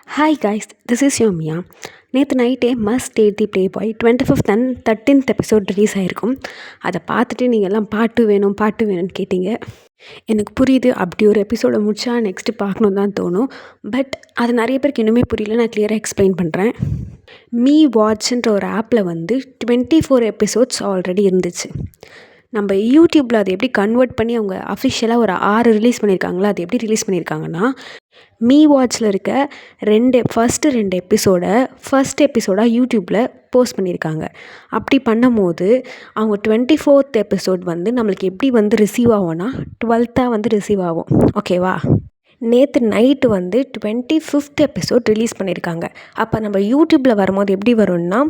Hi guys, this is Yomiya. நேற்று நைட்டே must date the play boy 25th and 13th episode release ஆகிருக்கும். அதை பார்த்துட்டு நீங்கள் எல்லாம் பாட்டு வேணும்னு கேட்டிங்க. எனக்கு புரியுது, அப்படி ஒரு எபிசோடை முடிச்சா நெக்ஸ்ட்டு பார்க்கணும் தான் தோணும். பட் அது நிறைய பேருக்கு இன்னுமே புரியல. நான் கிளியராக எக்ஸ்பிளைன் பண்ணுறேன். மீ வாட்ச்ன்ற ஒரு ஆப்பில் வந்து 24 எபிசோட்ஸ் ஆல்ரெடி இருந்துச்சு. நம்ம யூடியூப்பில் அதை எப்படி கன்வெர்ட் பண்ணி அவங்க அஃபிஷியலாக ஒரு 6 ரிலீஸ் பண்ணியிருக்காங்களா, அது எப்படி ரிலீஸ் பண்ணியிருக்காங்கன்னா, மீ வாட்சில் இருக்க ஃபஸ்ட்டு 2 ஃபஸ்ட் எபிசோடாக யூடியூப்பில் போஸ்ட் பண்ணியிருக்காங்க. அப்படி பண்ணும்போது அவங்க 24th எபிசோட் வந்து நம்மளுக்கு எப்படி வந்து ரிசீவ் ஆகும்னா 12th வந்து ரிசீவ் ஆகும். ஓகேவா? நேற்று நைட்டு வந்து 25th எபிசோட் ரிலீஸ் பண்ணியிருக்காங்க. அப்போ நம்ம யூடியூப்பில் வரும்போது எப்படி வரும்னா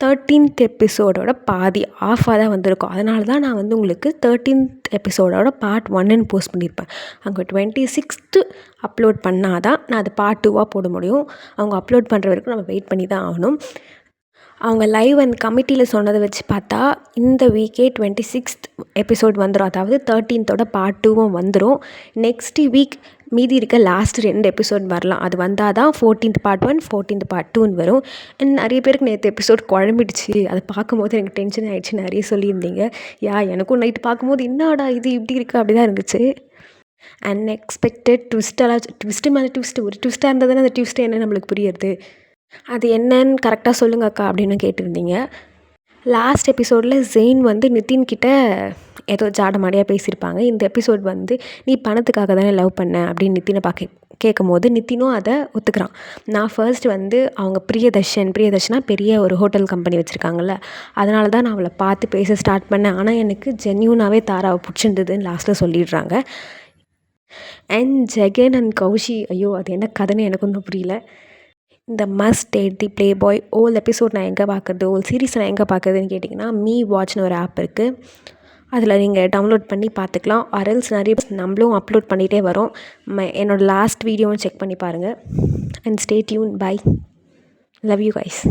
13th எபிசோடோட பாதி ஆஃபாக தான் வந்திருக்கும். அதனால தான் நான் வந்து உங்களுக்கு 13th எபிசோடோட பார்ட் 1ன்னு போஸ்ட் பண்ணியிருப்பேன். அங்கே 26th அப்லோட் பண்ணால் தான் நான் அது பார்ட் 2வாக போட முடியும். அவங்க அப்லோட் பண்ணுற வரைக்கும் நம்ம வெயிட் பண்ணி தான் ஆகணும். அவங்க லைவ் அண்ட் கமிட்டியில் சொன்னதை வச்சு பார்த்தா இந்த வீக்கே 26th எபிசோட் வந்துடும். அதாவது 13th பார்ட் 2வும் வந்துடும். நெக்ஸ்ட் வீக் மீதி இருக்க லாஸ்ட் 2 எபிசோட் வரலாம். அது வந்தால் தான் 14th பார்ட் 1 14th பார்ட் 2ன்னு வரும். அண்ட் நிறைய பேருக்கு நேற்று எபிசோட் குழம்பிடுச்சு. அதை பார்க்கும்போது எனக்கு டென்ஷன் ஆகிடுச்சு. நிறைய சொல்லியிருந்தீங்க. எனக்கும் நைட்டு பார்க்கும்போது என்னடா இது இப்படி இருக்குது, அப்படி தான் இருந்துச்சு. அன்எக்ஸ்பெக்டட் ட்விஸ்ட்டு மேலே ட்விஸ்ட்டு, ஒரு ட்விஸ்ட்டாக இருந்தால் தானே அந்த ட்விஸ்ட்டு என்ன நம்மளுக்கு புரியுறது. அது என்னன்னு கரெக்டாக சொல்லுங்க அக்கா அப்படின்னு கேட்டிருந்தீங்க. லாஸ்ட் எபிசோடில் ஜெயின் வந்து நிதின் கிட்ட ஏதோ ஜாடமாடியாக பேசியிருப்பாங்க. இந்த எபிசோட் வந்து நீ பணத்துக்காக தானே லவ் பண்ண அப்படின்னு நித்தினை கேட்கும்போது நித்தினும் அதை ஒத்துக்கிறான். நான் ஃபர்ஸ்ட் வந்து அவங்க பிரியதர்ஷனா பெரிய ஒரு ஹோட்டல் கம்பெனி வச்சுருக்காங்கல்ல, அதனால தான் நான் அவளை பார்த்து பேச ஸ்டார்ட் பண்ணேன். ஆனால் எனக்கு ஜென்யூனாகவே தாராவை பிடிச்சிருந்ததுன்னு லாஸ்ட்டில் சொல்லிடுறாங்க. அண்ட் ஜெகன் அண்ட் கௌஷி, ஐயோ அது என்ன கதைன்னு எனக்கு ஒன்றும் புரியல. இந்த must date the playboy all episode நான் எங்கே பார்க்குறது, ஓல் சீரீஸ் நான் எங்கே பார்க்குறதுன்னு கேட்டிங்கன்னா மீ வாட்ச்னு ஒரு ஆப் இருக்குது. அதில் நீங்கள் டவுன்லோட் பண்ணி பார்த்துக்கலாம். ஆர்எல்ஸ் நிறைய நம்மளும் அப்லோட் பண்ணிகிட்டே வரோம். என்னோடய லாஸ்ட் வீடியோவும் செக் பண்ணி பாருங்கள். And stay tune. Bye. Love you guys.